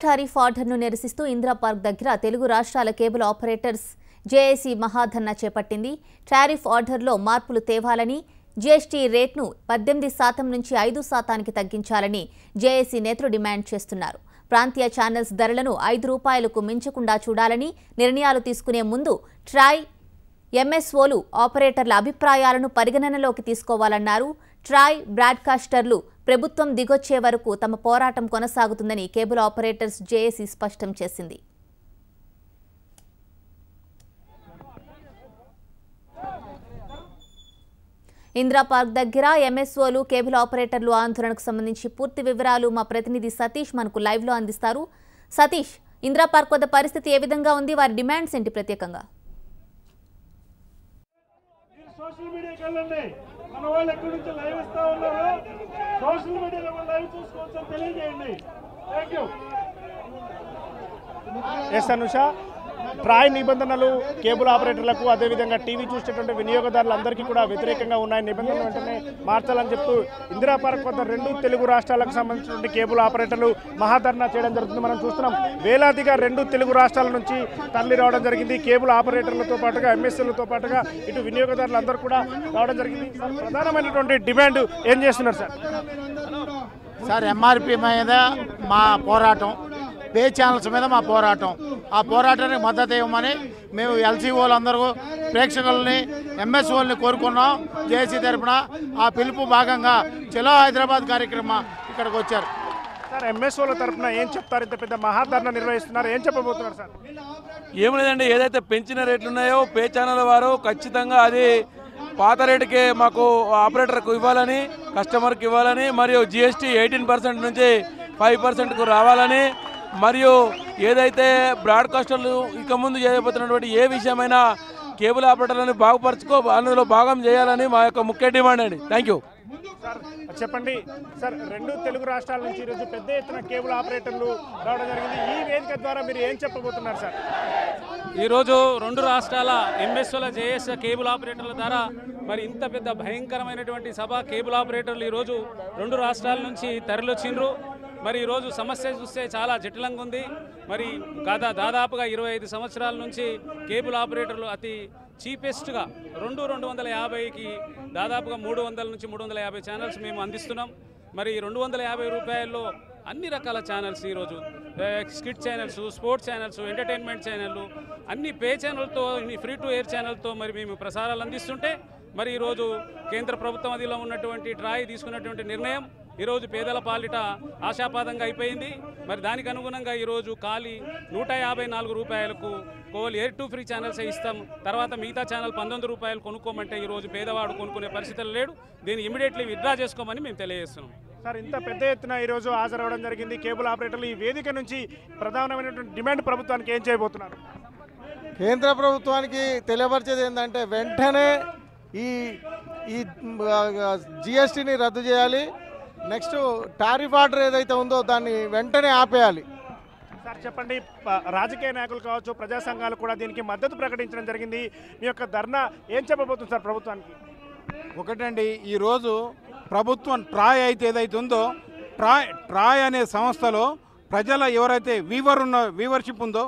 Tariff ఆర్డర్ను నిరసిస్తూ Indira park దగ్గర తెలుగు రాష్ట్రాల కేబుల్ ఆపరేటర్స్ జేఏసీ మహాధర్నా చేపట్టింది. టారిఫ్ ఆర్డర్లో మార్పులు తేవాలని, జీఎస్టీ రేట్ను 18% నుంచి 5% తగ్గించాలని జేఏసీ నేతలు డిమాండ్ చేస్తున్నారు. ప్రాంతీయ ఛానల్స్ ధరలను ₹5కు మించకుండా చూడాలని, నిర్ణయాలు తీసుకునే ముందు ట్రాయ్ ఎంఎస్ఓలు ఆపరేటర్ల అభిప్రాయాలను పరిగణనలోకి తీసుకోవాలన్నారు. ట్రాయ్ బ్రాడ్కాస్టర్లు ప్రభుత్వం దిగొచ్చే వరకు తమ పోరాటం కొనసాగుతుందని కేబుల్ ఆపరేటర్స్ జేఏసీ స్పష్టం చేసింది. ఇందిరా పార్క్ దగ్గర ఎంఎస్ఓలు కేబుల్ ఆపరేటర్లు ఆందోళనకు సంబంధించి పూర్తి వివరాలు మా ప్రతినిధి సతీష్ మనకు లైవ్ లో అందిస్తారు. సతీష్, ఇందిరా పార్క్ వద్ద పరిస్థితి ఏ విధంగా ఉంది, వారి డిమాండ్స్ ఏంటి ప్రత్యేకంగా? సోషల్ మీడియాకి వెళ్ళండి, మన వాళ్ళు ఎక్కడి నుంచి లైవ్ ఇస్తా ఉన్నారు, సోషల్ మీడియాలో లైవ్ చూసుకోవచ్చు అని తెలియజేయండి. Thank you. S Anusha, TRAI నిబంధనలు కేబుల్ ఆపరేటర్లకు అదేవిధంగా టీవీ చూసేటువంటి వినియోగదారులందరికీ కూడా వ్యతిరేకంగా ఉన్నాయి. నిబంధనలు వెంటనే మార్చాలని చెప్తూ ఇందిరా పార్క్ వద్ద 2 తెలుగు రాష్ట్రాలకు సంబంధించినటువంటి కేబుల్ ఆపరేటర్లు మహాధర్నా చేయడం జరుగుతుంది. మనం చూస్తున్నాం, వేలాదిగా 2 తెలుగు రాష్ట్రాల నుంచి తరలి రావడం జరిగింది. కేబుల్ ఆపరేటర్లతో పాటుగా ఎంఎస్ఎలతో పాటుగా ఇటు వినియోగదారులందరూ కూడా రావడం జరిగింది. ప్రధానమైనటువంటి డిమాండ్ ఏం చేస్తున్నారు సార్? ఎంఆర్పి మీద మా పోరాటం, పే ఛానల్స్ మీద మా పోరాటం, ఆ పోరాటానికి మద్దతు ఇవ్వమని మేము ఎల్సీఓలు అందరూ ప్రేక్షకుల్ని ఎంఎస్ఓల్ని కోరుకున్నాం. జేఏసీ తరఫున ఆ పిలుపు భాగంగా చలో హైదరాబాద్ కార్యక్రమం ఇక్కడికి వచ్చారు. సార్, ఎంఎస్ఓల తరఫున ఏం చెప్తారు? ఇంత పెద్ద మహాధర్నా నిర్వహిస్తున్నారు, ఏం చెప్పబోతున్నారు సార్? ఏం లేదండి, ఏదైతే పెంచిన రేట్లు ఉన్నాయో పే ఛానల్ వారు ఖచ్చితంగా అది పాత రేటుకే మాకు ఆపరేటర్కు ఇవ్వాలని, కస్టమర్కి ఇవ్వాలని, మరియు జీఎస్టీ 18% నుంచి 5%కు రావాలని, మరియు ఏదైతే బ్రాడ్కాస్టర్లు ఇక ముందు చేయబోతున్నటువంటి ఏ విషయమైనా కేబుల్ ఆపరేటర్లను అందులో భాగం చేయాలని మా యొక్క ముఖ్య డిమాండ్ అండి. Thank you sir. చెప్పండి సార్, 2 తెలుగు రాష్ట్రాల నుంచి ఈరోజు పెద్ద ఎత్తున కేబుల్ ఆపరేటర్లు రావడం జరిగింది. ఈ వేదిక ద్వారా మీరు ఏం చెప్పబోతున్నారు సార్? ఈరోజు 2 రాష్ట్రాల ఎంఎస్ఓల జేఎస్ కేబుల్ ఆపరేటర్ల ద్వారా మరి ఇంత పెద్ద భయంకరమైనటువంటి సభ కేబుల్ ఆపరేటర్లు ఈరోజు 2 రాష్ట్రాల నుంచి తరలివచ్చిండ్రు. మరి ఈరోజు సమస్య చూస్తే చాలా జటిలంగా ఉంది. మరి దాదాపుగా 25 సంవత్సరాల నుంచి కేబుల్ ఆపరేటర్లు అతి చీపెస్ట్గా 250కి దాదాపుగా 300 నుంచి 350 ఛానల్స్ మేము అందిస్తున్నాం. మరి 250 రూపాయల్లో అన్ని రకాల ఛానల్స్ ఈరోజు skit channels, sports channels, entertainment ఛానళ్ళు, అన్ని పే ఛానల్తో, ఫ్రీ టు ఎయిర్ ఛానల్తో మరి మేము ప్రసారాలు అందిస్తుంటే మరి ఈరోజు కేంద్ర ప్రభుత్వం అదిలో ఉన్నటువంటి ట్రాయ్ తీసుకున్నటువంటి నిర్ణయం ఈరోజు పేదల పాలిట ఆశాపాదంగా అయిపోయింది. మరి దానికి అనుగుణంగా ఈరోజు ఖాళీ 154 రూపాయలకు coal air to free channels ఇస్తాం, తర్వాత మిగతా ఛానల్ 19 రూపాయలు కొనుక్కోమంటే ఈరోజు పేదవాడు కొనుక్కునే పరిస్థితులు లేడు. దీన్ని ఇమీడియట్లీ విత్డ్రా చేసుకోమని మేము తెలియజేస్తున్నాం. సార్, ఇంత పెద్ద ఎత్తున ఈరోజు హాజరవడం జరిగింది కేబుల్ ఆపరేటర్లు. ఈ వేదిక నుంచి ప్రధానమైనటువంటి డిమాండ్ ప్రభుత్వానికి ఏం చేయబోతున్నారు? కేంద్ర ప్రభుత్వానికి తెలియపరిచేది ఏంటంటే వెంటనే ఈ జిఎస్టీని రద్దు చేయాలి. నెక్స్ట్ టారిఫ్ ఆర్డర్ ఏదైతే ఉందో దాన్ని వెంటనే ఆపేయాలి. సార్ చెప్పండి, రాజకీయ నాయకులు కావచ్చు, ప్రజా సంఘాలు కూడా దీనికి మద్దతు ప్రకటించడం జరిగింది. మీ యొక్క ధర్నా ఏం చెప్పబోతుంది సార్ ప్రభుత్వానికి? ఒకటండి, ఈరోజు ప్రభుత్వం ట్రాయ్ అయితే ఏదైతే ఉందో ట్రాయ్ అనే సంస్థలో ప్రజల ఎవరైతే వీవర్షిప్ ఉందో,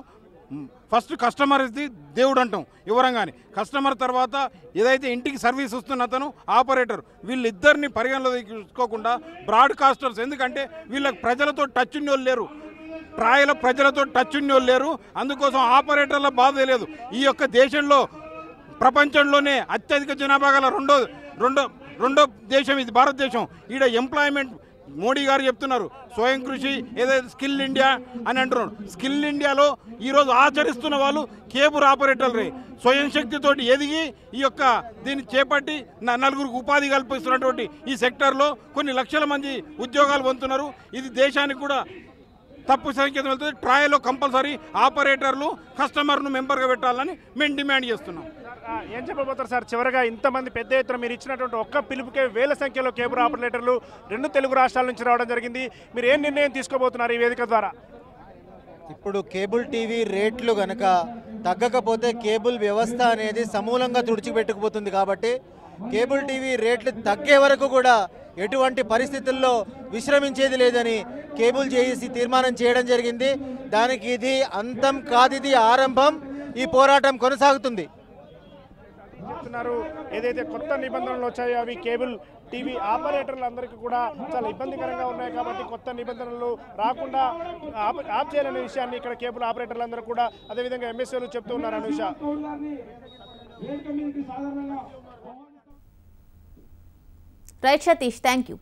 ఫస్ట్ కస్టమర్ ఇది దేవుడు అంటాం వివరంగానే. కస్టమర్ తర్వాత ఏదైతే ఇంటికి సర్వీస్ వస్తున్న అతను ఆపరేటర్, వీళ్ళిద్దరిని పరిగణలో తీసుకోకుండా బ్రాడ్కాస్టర్స్, ఎందుకంటే వీళ్ళకి ప్రజలతో టచ్ ఉన్నోళ్ళు లేరు, ట్రాయ్లో ప్రజలతో టచ్ ఉన్నోళ్ళు లేరు. అందుకోసం ఆపరేటర్ల బాధ లేదు. ఈ యొక్క దేశంలో ప్రపంచంలోనే అత్యధిక జనాభా గల రెండో దేశం ఇది భారతదేశం. ఈడ ఎంప్లాయ్మెంట్ మోడీ గారు చెప్తున్నారు స్వయం కృషి ఏదైతే స్కిల్ ఇండియా అని అంటున్నారు. స్కిల్ ఇండియాలో ఈరోజు ఆచరిస్తున్న వాళ్ళు కేబుల్ ఆపరేటర్లే. స్వయం శక్తితోటి ఎదిగి ఈ యొక్క దీన్ని చేపట్టి 4గురికి ఉపాధి కల్పిస్తున్నటువంటి ఈ సెక్టర్లో కొన్ని లక్షల మంది ఉద్యోగాలు పొందుతున్నారు. ఇది దేశానికి కూడా తప్పు సంకేతం వెళ్తుంది. ట్రాయల్లో కంపల్సరీ ఆపరేటర్లు కస్టమర్ను మెంబర్గా పెట్టాలని మేము డిమాండ్ చేస్తున్నాం. ఏం చెప్పబోతారు సార్? చివరగా ఇంతమంది పెద్ద ఎత్తున మీరు ఇచ్చినటువంటి ఒక్క పిలుపుకే వేల సంఖ్యలో కేబుల్ ఆపరేటర్లు 2 తెలుగు రాష్ట్రాల నుంచి రావడం జరిగింది. మీరు ఏం నిర్ణయం తీసుకోబోతున్నారు ఈ వేదిక ద్వారా? ఇప్పుడు కేబుల్ టీవీ రేట్లు గనక తగ్గకపోతే కేబుల్ వ్యవస్థ అనేది సమూలంగా తుడిచిపెట్టుకుపోతుంది. కాబట్టి కేబుల్ టీవీ రేట్లు తగ్గే వరకు కూడా ఎటువంటి పరిస్థితుల్లో విశ్రమించేది లేదని కేబుల్ జేఏసీ తీర్మానం చేయడం జరిగింది. దానికి ఇది అంతం కాదు, ఇది ఆరంభం. ఈ పోరాటం కొనసాగుతుంది. చెప్తున్నారు ఏదైతే కొత్త నిబంధనలు వచ్చాయో అవి కేబుల్ టీవీ ఆపరేటర్లందరికీ కూడా చాలా ఇబ్బందికరంగా ఉన్నాయి కాబట్టి కొత్త నిబంధనలు రాకుండా ఆప్ చేయాలనే విషయాన్ని ఇక్కడ కేబుల్ ఆపరేటర్లందరూ కూడా అదేవిధంగా ఎంఎస్ఏలు చెప్తూ ఉన్నారు. Anusha, right Satish, thank you.